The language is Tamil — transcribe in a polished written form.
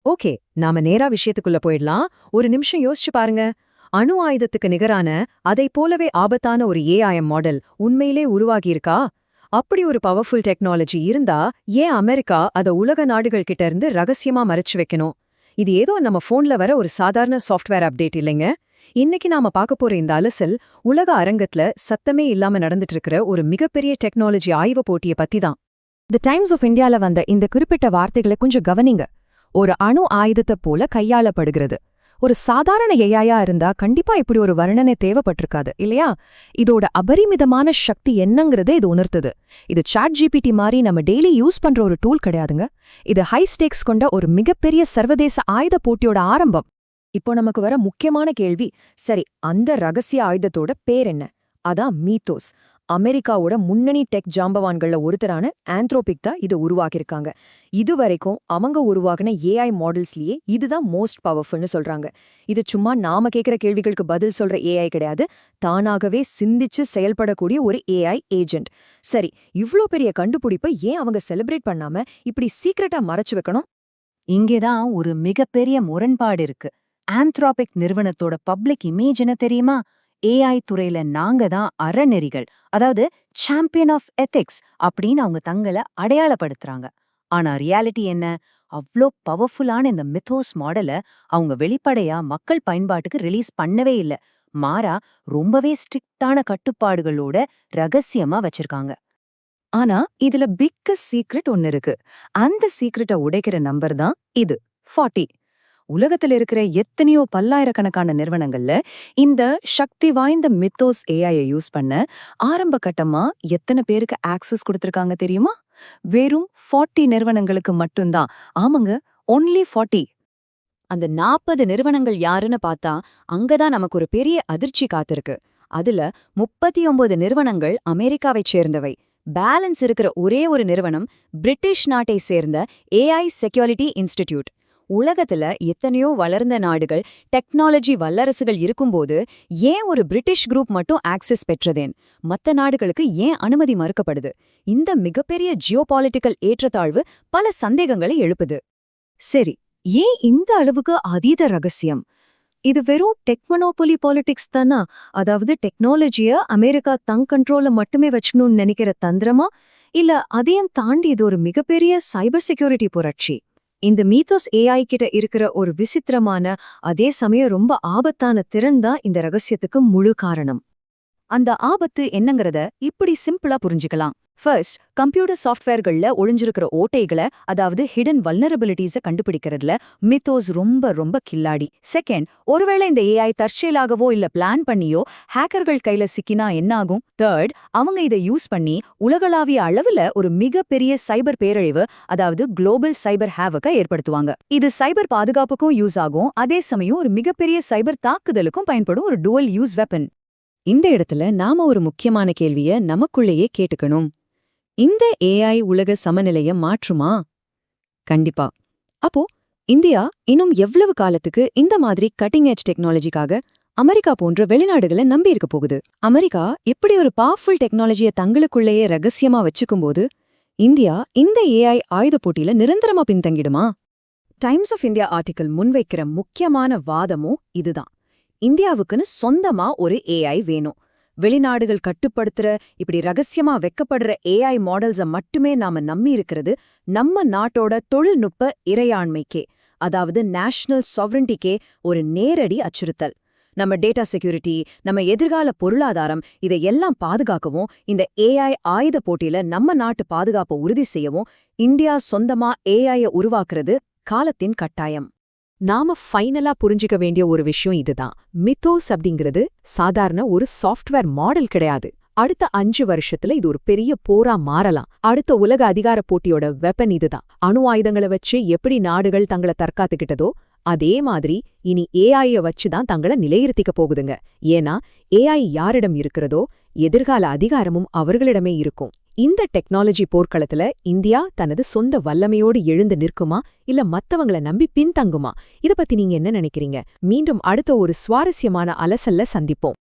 ஓகே, நாம நேரா விஷயத்துக்குள்ள போயிடலாம். ஒரு நிமிஷம் யோசிச்சு பாருங்க. அணு ஆயுதத்துக்கு நிகரான, அதைப் போலவே ஆபத்தான ஒரு ஏஐஎம் மாடல் உண்மையிலே உருவாகியிருக்கா? அப்படி ஒரு பவர்ஃபுல் டெக்னாலஜி இருந்தா, ஏன் அமெரிக்கா அத உலக நாடுகள் கிட்ட இருந்து ரகசியமா மறைச்சு வைக்கணும்? இது ஏதோ நம்ம போன்ல வர ஒரு சாதாரண சாஃப்ட்வேர் அப்டேட் இல்லைங்க. இன்னைக்கு நாம பார்க்க போற இந்த அலசல், உலக அரங்கத்துல சத்தமே இல்லாம நடந்துட்டு இருக்கிற ஒரு மிகப்பெரிய டெக்னாலஜி ஆய்வு போட்டிய பத்தி தான். தி டைம்ஸ் ஆஃப் இந்தியால வந்த இந்த குறிப்பிட்ட வார்த்தைகளை கொஞ்சம் கவனிங்க. ஒரு அணு ஆயுதத்தை போல கையாளப்படுகிறது. ஒரு சாதாரண ஏஐயா இருந்தா கண்டிப்பா இப்படி ஒரு வர்ணனை தேவைப்பட்டிருக்காது இல்லையா? இதோட அபரிமிதமான சக்தி என்னங்கிறதே இது உணர்த்துது. இது சாட் ஜிபிடி மாதிரி நம்ம டெய்லி யூஸ் பண்ற ஒரு டூல் கிடையாதுங்க. இது ஹை ஸ்டேக்ஸ் கொண்ட ஒரு மிகப்பெரிய சர்வதேச ஆயுத போட்டியோட ஆரம்பம். இப்போ நமக்கு வர முக்கியமான கேள்வி, சரி, அந்த ரகசிய ஆயுதத்தோட பேர் என்ன? அதான் மீத்தோஸ். அமெரிக்காவோட முன்னணி டெக் ஜாம்பவான்கள்ல ஒருத்தரான ஆந்த்ரோபிக் தான் இதை உருவாக்கியிருக்காங்க. இதுவரைக்கும் அவங்க உருவாகின ஏஐ மாடல்ஸ்லயே இதுதான் மோஸ்ட் பவர்ஃபுல்னு சொல்றாங்க. இது சும்மா நாம கேட்கிற கேள்விகளுக்கு பதில் சொல்ற ஏஐ கிடையாது, தானாகவே சிந்திச்சு செயல்படக்கூடிய ஒரு ஏஐ ஏஜென்ட். சரி, இவ்ளோ பெரிய கண்டுபிடிப்பை ஏன் அவங்க செலிப்ரேட் பண்ணாம இப்படி சீக்ரெட்டா மறைச்சு வைக்கணும்? இங்கேதான் ஒரு மிகப்பெரிய முரண்பாடு இருக்கு. ஆந்த்ரோபிக் நிறுவனத்தோட பப்ளிக் இமேஜ் என்ன தெரியுமா? ஏஐ துறையில நாங்க தான் அறநெறிகள், அதாவது சாம்பியன் ஆஃப் எத்திக்ஸ் அப்படின்னு அவங்க தங்களை அடையாளப்படுத்துறாங்க. ஆனா ரியாலிட்டி என்ன? அவ்ளோ பவர்ஃபுல்லான இந்த மித்தோஸ் மாடலை அவங்க வெளிப்படையா மக்கள் பயன்பாட்டுக்கு ரிலீஸ் பண்ணவே இல்ல. மாறா ரொம்பவே ஸ்ட்ரிக்டான கட்டுப்பாடுகளோட ரகசியமா வச்சிருக்காங்க. ஆனா இதுல பிக்கஸ்ட் சீக்ரெட் ஒன்னு இருக்கு. அந்த சீக்ரெட்டை உடைக்கிற நம்பர் தான் இது, 40. உலகத்துல இருக்கிற எத்தனையோ பல்லாயிரக்கணக்கான நிறுவனங்கள்ல இந்த சக்தி வாய்ந்த மித்தோஸ் ஏஐயை யூஸ் பண்ண ஆரம்ப கட்டமா எத்தனை பேருக்கு ஆக்சஸ் கொடுத்திருக்காங்க தெரியுமா? வெறும் 40 நிறுவனங்களுக்கு மட்டும்தான். ஆமாங்க, ஒன்லி 40. அந்த 40 நிறுவனங்கள் யாருன்னு பார்த்தா அங்கதான் நமக்கு ஒரு பெரிய அதிர்ச்சி காத்திருக்கு. அதுல 39 நிறுவனங்கள் அமெரிக்காவைச் சேர்ந்தவை. பேலன்ஸ் இருக்கிற ஒரே ஒரு நிறுவனம் பிரிட்டிஷ் நாட்டை சேர்ந்த ஏஐ செக்யூரிட்டி இன்ஸ்டிடியூட். உலகத்துல எத்தனையோ வளர்ந்த நாடுகள், டெக்னாலஜி வல்லரசுகள் இருக்கும்போது ஏன் ஒரு பிரிட்டிஷ் குரூப் மட்டும் ஆக்சஸ் பெற்றதேன்? மத்த நாடுகளுக்கு ஏன் அனுமதி மறுக்கப்படுது? இந்த மிகப்பெரிய ஜியோபாலிட்டிக்கல் ஏற்றத்தாழ்வு பல சந்தேகங்களை எழுப்புது. சரி, ஏன் இந்த அளவுக்கு அதீத ரகசியம்? இது வெறும் டெக்மனோபொலி பாலிடிக்ஸ் தானா? அதாவது டெக்னாலஜிய அமெரிக்கா தங் கண்ட்ரோல்ல மட்டுமே வச்சுக்கணும்னு நினைக்கிற தந்திரமா? இல்ல அதையும் தாண்டி இது ஒரு மிகப்பெரிய சைபர் செக்யூரிட்டி புரட்சி? இந்த மீத்தோஸ் ஏஐ கிட்ட இருக்கிற ஒரு விசித்திரமான, அதே சமயம் ரொம்ப ஆபத்தான திறன் தான் இந்த ரகசியத்துக்கு முழு காரணம். அந்த ஆபத்து என்னங்கறத இப்படி சிம்பிளா புரிஞ்சுக்கலாம். ஃபர்ஸ்ட், கம்ப்யூட்டர் சாஃப்ட்வேர்கள்ல ஒளிஞ்சிருக்கிற ஓட்டைகளை, அதாவது ஹிடன் வல்னரபிலிட்டிஸை கண்டுபிடிக்கிறதுல மித்தோஸ் ரொம்ப ரொம்ப கில்லாடி. செகண்ட், ஒருவேளை இந்த ஏஐ தற்செயலாகவோ இல்ல பிளான் பண்ணியோ ஹேக்கர்கள் கையில சிக்கினா என்னாகும்? தேர்ட், அவங்க இதை யூஸ் பண்ணி உலகளாவிய அளவுல ஒரு மிகப்பெரிய சைபர் பேரழிவு, அதாவது குளோபல் சைபர் ஹேவக்கை ஏற்படுத்துவாங்க. இது சைபர் பாதுகாப்புக்கும் யூஸ் ஆகும், அதே சமயம் ஒரு மிகப்பெரிய சைபர் தாக்குதலுக்கும் பயன்படும் ஒரு டுவல் யூஸ் வெப்பன். இந்த இடத்துல நாம ஒரு முக்கியமான கேள்விய நமக்குள்ளேயே கேட்டுக்கணும். இந்த ஏஐ உலக சமநிலைய மாற்றுமா? கண்டிப்பா. அப்போ இந்தியா இன்னும் எவ்வளவு காலத்துக்கு இந்த மாதிரி கட்டிங் எட்ஜ் டெக்னாலஜிக்காக அமெரிக்கா போன்ற வெளிநாடுகளை நம்பி இருக்க போகுது? அமெரிக்கா இப்படி ஒரு பவர்ஃபுல் டெக்னாலஜியை தங்களுக்குள்ளேயே ரகசியமா வச்சுக்கும்போது இந்தியா இந்த ஏஐ ஆயுத போட்டியில நிரந்தரமா பின்தங்கிடுமா? டைம்ஸ் ஆஃப் இந்தியா ஆர்டிக்கல் முன்வைக்கிற முக்கியமான வாதமும் இதுதான். இந்தியாவுக்குன்னு சொந்தமா ஒரு ஏஐ வேணும். வெளிநாடுகள் கட்டுப்படுத்துற இப்படி ரகசியமா வெக்கப்படுற ஏஐ மாடல்ஸ மட்டுமே நாம நம்பி இருக்கிறது நம்ம நாட்டோட தொழில்நுட்ப இறையாண்மைக்கே, அதாவது நேஷனல் சாவரண்டிக்கே ஒரு நேரடி அச்சுறுத்தல். நம்ம டேட்டா செக்யூரிட்டி, நம்ம எதிர்கால பொருளாதாரம், இதையெல்லாம் பாதுகாக்கவும் இந்த ஏஐ ஆயுத போட்டியில நம்ம நாட்டு பாதுகாப்பை உறுதி செய்யவும் இந்தியா சொந்தமா ஏஐய உருவாக்குறது காலத்தின் கட்டாயம். நாம ஃபைனலா புரிஞ்சுக்க வேண்டிய ஒரு விஷயம் இதுதான். மித்தோஸ் அப்படிங்கிறது சாதாரண ஒரு சாஃப்ட்வேர் மாடல் கிடையாது. அடுத்த 5 வருஷத்துல இது ஒரு பெரிய போரா மாறலாம். அடுத்த உலக அதிகார போட்டியோட வெப்பன் இதுதான். அணு ஆயுதங்களை வச்சு எப்படி நாடுகள் தங்களை தற்காத்துக்கிட்டதோ அதே மாதிரி இனி ஏஐய வச்சுதான் தங்களை நிலைநிறுத்திக்க போகுதுங்க. ஏன்னா ஏஐ யாரிடம் இருக்கிறதோ எதிர்கால அதிகாரமும் அவர்களிடமே இருக்கும். இந்த டெக்னாலஜி போர்க்களத்துல இந்தியா தனது சொந்த வல்லமையோடு எழுந்து நிற்குமா, இல்ல மத்தவங்கள நம்பி பின்தங்குமா? இத பத்தி நீங்க என்ன நினைக்கிறீங்க? மீண்டும் அடுத்த ஒரு சுவாரஸ்யமான அலசல்ல சந்திப்போம்.